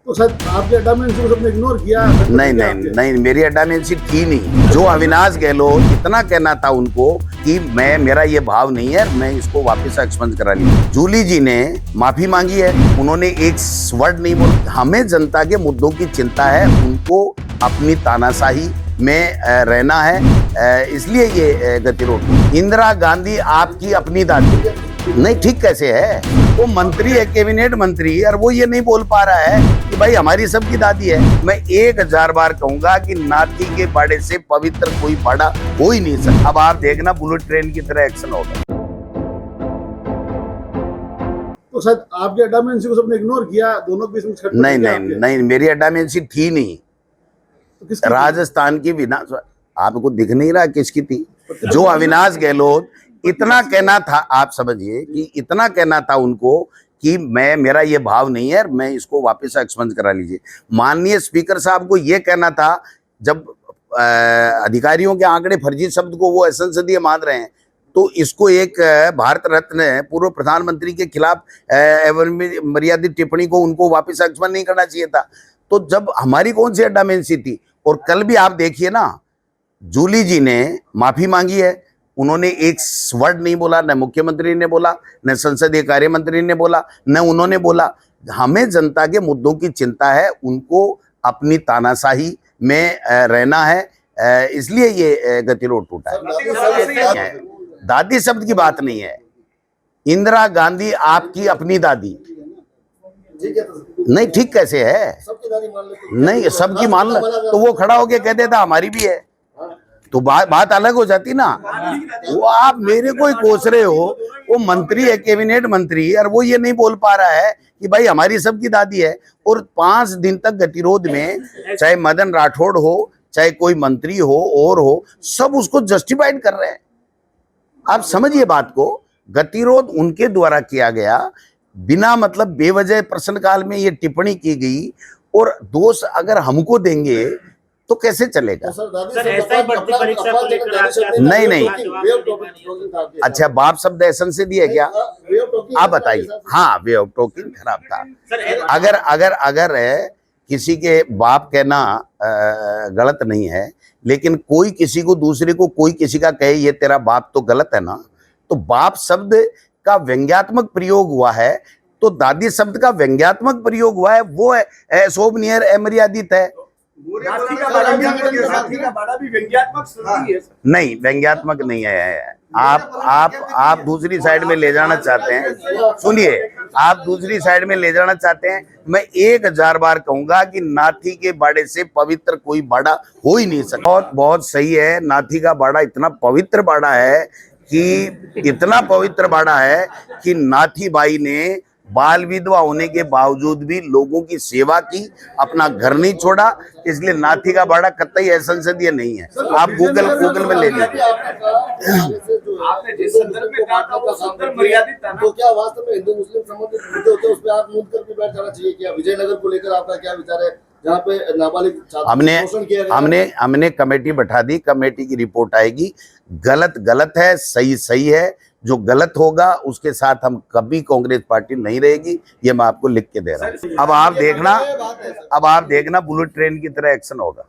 तो शायद आपके अड्डा में इनको सबने इग्नोर किया। नहीं नहीं नहीं, मेरी अड्डा में सीट थी नहीं। जो अविनाश गहलोत इतना कहना था उनको कि मेरा ये भाव नहीं है, मैं इसको वापस एक्सपंज करा ली। जूली जी ने माफी मांगी है, उन्होंने एक वर्ड नहीं बोला। हमें जनता के मुद्दों की चिंता है, उनको अपनी तानाशाही में रहना है, इसलिए ये गतिरोध। इंदिरा गांधी आपकी अपनी दादी नहीं, ठीक कैसे है? वो मंत्री है, कैबिनेट मंत्री, और वो ये नहीं बोल पा रहा है कि भाई हमारी सबकी दादी है। मैं 1000 बार कहूंगा कि नाथी के बाड़े से पवित्र कोई बाड़ा हो ही नहीं सकता। अब आप देखना बुलेट ट्रेन की तरह एक्शन होगा। तो शायद आपके अड्डा में इनको सबने इग्नोर किया, दोनों के बीच में खटपट नहीं नहीं नहीं, मेरी अड्डा में सीट थी नहीं। तो किसकी राजस्थान की विधान, आपको दिख नहीं रहा किसकी थी? जो अविनाश गहलोत इतना कहना था, आप समझिए कि इतना कहना था उनको कि मेरा ये भाव नहीं है, मैं इसको वापस एक्सपंज करा लीजिए। माननीय स्पीकर साहब को ये कहना था, जब अधिकारियों के आंकड़े फर्जी शब्द को वो असंसदीय मान रहे हैं, तो इसको एक भारत रत्न पूर्व प्रधानमंत्री के खिलाफ मर्यादित टिप्पणी को उनको वापस एक्सपंज नहीं करना चाहिए था। तो जब हमारी कौन सी अड्डा में थी? और कल भी आप देखिए ना, जूली जी ने माफी मांगी है, उन्होंने एक वर्ड नहीं बोला, न मुख्यमंत्री ने बोला, न संसदीय कार्य मंत्री ने बोला, न उन्होंने बोला। हमें जनता के मुद्दों की चिंता है, उनको अपनी तानाशाही में रहना है, इसलिए ये गतिरोध टूटा है। दादी शब्द की बात नहीं है। इंदिरा गांधी आपकी अपनी दादी नहीं, ठीक कैसे है? नहीं, सबकी मान लो तो वो खड़ा होके कह देता हमारी भी है, तो बात अलग हो जाती ना। वो आप मेरे को ही कोस रहे हो, वो मंत्री है, कैबिनेट मंत्री, और वो ये नहीं बोल पा रहा है कि भाई हमारी सबकी दादी है। और 5 दिन तक गतिरोध में, चाहे मदन राठौड़ हो, चाहे कोई मंत्री हो और हो, सब उसको जस्टिफाइड कर रहे हैं। आप समझिए बात को, गतिरोध उनके द्वारा किया गया, बिना मतलब बेवजह प्रश्नकाल में ये टिप्पणी की गई, और दोष अगर हमको देंगे तो कैसे चलेगा? नहीं नहीं, अच्छा, बाप शब्द ऐसा से दिया क्या? आप बताइए। हाँ, वे ऑफ टॉकिंग खराब था। अगर किसी के बाप कहना गलत नहीं है, लेकिन कोई किसी को, दूसरे को कोई किसी का कहे ये तेरा बाप, तो गलत है ना। तो बाप शब्द का व्यंग्यात्मक प्रयोग हुआ है, तो दादी शब्द का व्यंग्यात्मक प्रयोग हुआ है, वो अशोभनीय अमर्यादित है। नहीं, व्यंग्यात्मक नहीं है। आप दूसरी साइड में ले जाना चाहते हैं, सुनिए, आप दूसरी साइड में ले जाना चाहते हैं। मैं 1000 बार कहूंगा कि नाथी के बाड़े से पवित्र कोई बाड़ा हो ही नहीं सकता। बहुत सही है, नाथी का बाड़ा इतना पवित्र बाड़ा है कि इतना पवित्र बाड़ा है कि नाथी बाई ने बाल विधवा होने के बावजूद भी लोगों की सेवा की, अपना घर नहीं छोड़ा, इसलिए नाथी का बाड़ा कतई असंसदीय नहीं है। आप गूगल में ले लीजिए। आपने जिस संदर्भ में कहा था वो संदर्भ मर्यादित था, तो क्या वास्तव में हिंदू मुस्लिम संबंधित मुद्दे होते हैं, उस पर आप मूव करके बैठ जाना चाहिए? क्या विजयनगर को लेकर आपका क्या विचार है, जहाँ पे नाबालिग हमने कमेटी बैठा दी, कमेटी की रिपोर्ट आएगी। गलत है, सही है। जो गलत होगा उसके साथ हम कभी कांग्रेस पार्टी नहीं रहेगी, ये मैं आपको लिख के दे रहा हूँ। अब आप देखना बुलेट ट्रेन की तरह एक्शन होगा।